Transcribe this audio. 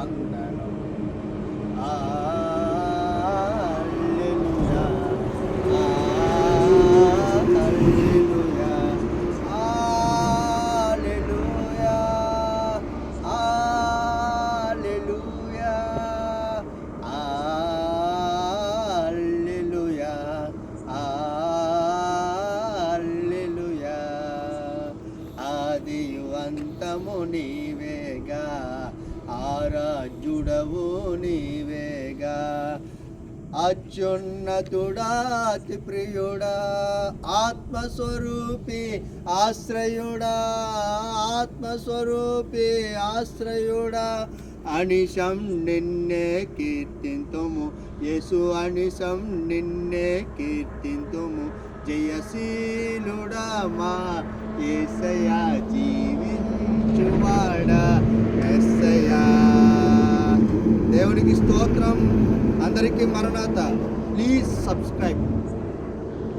వందనం. హల్లెలూయా, హల్లెలూయా, హల్లెలూయా, హల్లెలూయా, హల్లెలూయా, హల్లెలూయా. ఆదియు అంతము నీవేగా, ఆరాధ్యుడవు నీవేగా. అత్యున్నతుడా, అతి ప్రియుడా, ఆత్మస్వరూపి ఆశ్రయుడా, ఆత్మస్వరూపి ఆశ్రయుడా. అనిశం నిన్నే కీర్తింతుము యేసు, అనిశం నిన్నే కీర్తింతుము. జయశీలుడా మా యేసయ్యా, జీవించువాడా యేసయ్యా. దేవునికి స్తోత్రం. అందరికీ మరణాత. Please subscribe.